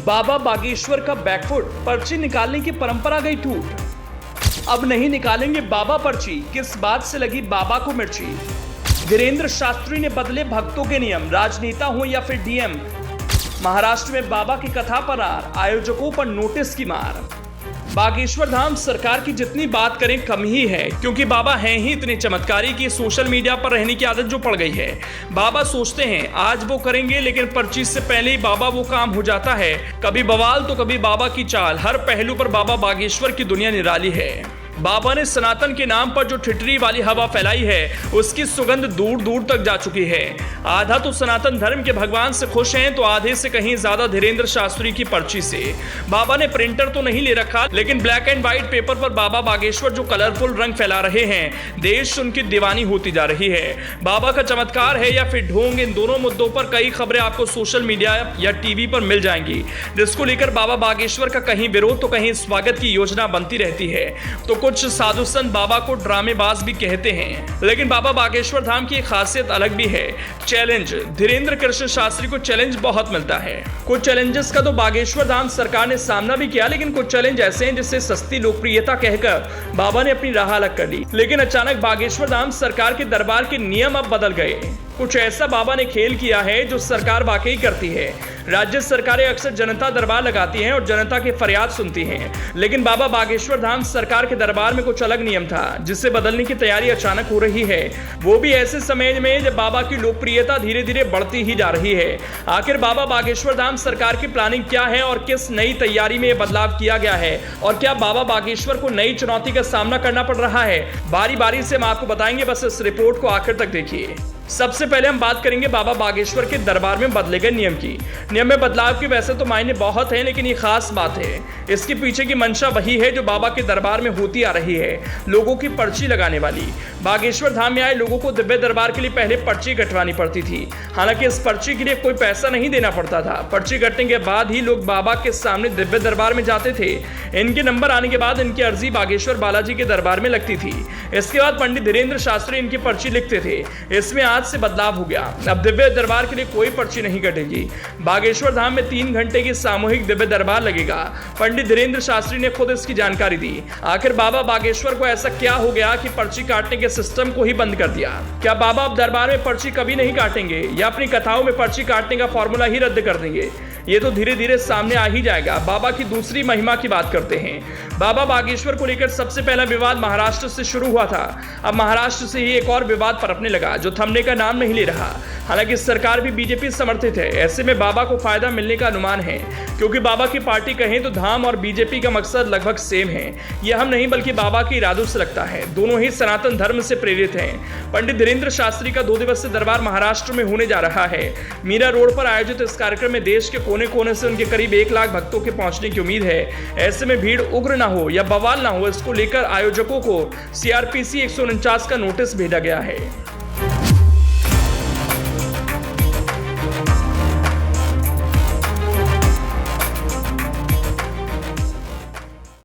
बाबा बागेश्वर का बैकफुट, पर्ची निकालने की परंपरा गई टूट। अब नहीं निकालेंगे बाबा पर्ची, किस बात से लगी बाबा को मिर्ची। धीरेंद्र शास्त्री ने बदले भक्तों के नियम, राजनेता हो या फिर डीएम। महाराष्ट्र में बाबा की कथा पर आयोजकों पर नोटिस की मार। बागेश्वर धाम सरकार की जितनी बात करें कम ही है, क्योंकि बाबा हैं ही इतने चमत्कारी कि सोशल मीडिया पर रहने की आदत जो पड़ गई है। बाबा सोचते हैं आज वो करेंगे, लेकिन पर्ची से पहले ही बाबा वो काम हो जाता है। कभी बवाल तो कभी बाबा की चाल, हर पहलू पर बाबा बागेश्वर की दुनिया निराली है। बाबा ने सनातन के नाम पर जो ठिठरी वाली हवा फैलाई है, उसकी सुगंध दूर दूर तक जा चुकी है। आधा तो सनातन धर्म के भगवान से खुश हैं, तो आधे से कहीं ज्यादा धीरेंद्र शास्त्री की पर्ची से। बाबा ने प्रिंटर तो नहीं ले रखा, लेकिन ब्लैक एंड व्हाइट पेपर पर बाबा बागेश्वर जो कलरफुल रंग फैला रहे हैं, देश उनकी दीवानी होती जा रही है। बाबा का चमत्कार है या फिर ढोंग, इन दोनों मुद्दों पर कई खबरें आपको सोशल मीडिया या टीवी पर मिल जाएंगी, जिसको लेकर बाबा बागेश्वर का कहीं विरोध तो कहीं स्वागत की योजना बनती रहती है। तो कुछ साधु संत बाबा को ड्रामेबाज भी कहते हैं, लेकिन बाबा बागेश्वर धाम की एक खासियत अलग भी है, चैलेंज। धीरेंद्र कृष्ण शास्त्री को चैलेंज बहुत मिलता है। कुछ चैलेंजेस का तो बागेश्वर धाम सरकार ने सामना भी किया, लेकिन कुछ चैलेंज ऐसे हैं जिससे सस्ती लोकप्रियता कहकर बाबा ने अपनी राह अलग कर ली। लेकिन अचानक बागेश्वर धाम सरकार के दरबार के नियम अब बदल गए। कुछ ऐसा बाबा ने खेल किया है जो सरकार वाकई करती है। राज्य सरकारें अक्सर जनता दरबार लगाती हैं और जनता की फरियाद सुनती हैं, लेकिन बाबा बागेश्वर धाम सरकार के दरबार में कुछ अलग नियम था, जिससे बदलने की तैयारी अचानक हो रही है। वो भी ऐसे समय में जब बाबा की लोकप्रियता धीरे धीरे बढ़ती ही जा रही है। आखिर बाबा बागेश्वर धाम सरकार की प्लानिंग क्या है और किस नई तैयारी में यह बदलाव किया गया है, और क्या बाबा बागेश्वर को नई चुनौती का सामना करना पड़ रहा है, बारी बारी से हम आपको बताएंगे। बस इस रिपोर्ट को आखिर तक देखिए। सबसे पहले हम बात करेंगे बाबा बागेश्वर के दरबार में बदले गए नियम की। नियम में बदलाव की वैसे तो मायने बहुत हैं, लेकिन ये खास बात है, इसके पीछे की मंशा वही है जो बाबा के दरबार में होती आ रही है, लोगों की पर्ची लगाने वाली। बागेश्वर धाम में आए लोगों को दिव्य दरबार के लिए पहले पर्ची कटवानी पड़ती थी। हालांकि इस पर्ची के लिए कोई पैसा नहीं देना पड़ता था। पर्ची कटने के बाद ही लोग बाबा के सामने दिव्य दरबार में जाते थे। इनके नंबर आने के बाद इनकी अर्जी बागेश्वर बालाजी के दरबार में लगती थी। इसके बाद पंडित धीरेंद्र शास्त्री इनकी पर्ची लिखते थे। इसमें आज से बदलाव हो गया, अब दिव्य दरबार के लिए कोई पर्ची नहीं कटेगी। बागेश्वर धाम में 3 घंटे की सामूहिक दिव्य दरबार लगेगा। पंडित धीरेंद्र शास्त्री ने खुद इसकी जानकारी दी। आखिर बाबा बागेश्वर को ऐसा क्या हो गया कि पर्ची काटने के सिस्टम को ही बंद कर दिया? क्या बाबा अब दरबार में पर्ची कभी नहीं काटेंगे, या अपनी कथाओं में पर्ची काटने का फॉर्मूला ही रद्द कर देंगे? ये तो धीरे धीरे सामने आ ही जाएगा। बाबा की दूसरी महिमा की बात करते हैं। बाबा बागेश्वर को लेकर सबसे पहला विवाद महाराष्ट्र से शुरू हुआ था। अब महाराष्ट्र से ही एक और विवाद पनपने लगा, जो थमने का नाम नहीं ले रहा। हालांकि सरकार भी बीजेपी समर्थित है, ऐसे में बाबा को फायदा मिलने का अनुमान है, क्योंकि बाबा की पार्टी कहें तो धाम और बीजेपी का मकसद लगभग सेम है। यह हम नहीं बल्कि बाबा के इरादों से लगता है। दोनों ही सनातन धर्म से प्रेरित हैं। पंडित धीरेंद्र शास्त्री का 2 दिवसीय दरबार महाराष्ट्र में होने जा रहा है। मीरा रोड पर आयोजित इस कार्यक्रम में देश के कोने कोने से उनके करीब 1 लाख भक्तों के पहुंचने की उम्मीद है। ऐसे में भीड़ उग्र ना हो या बवाल ना हो, इसको लेकर आयोजकों को CRPC 149 का नोटिस भेजा गया है।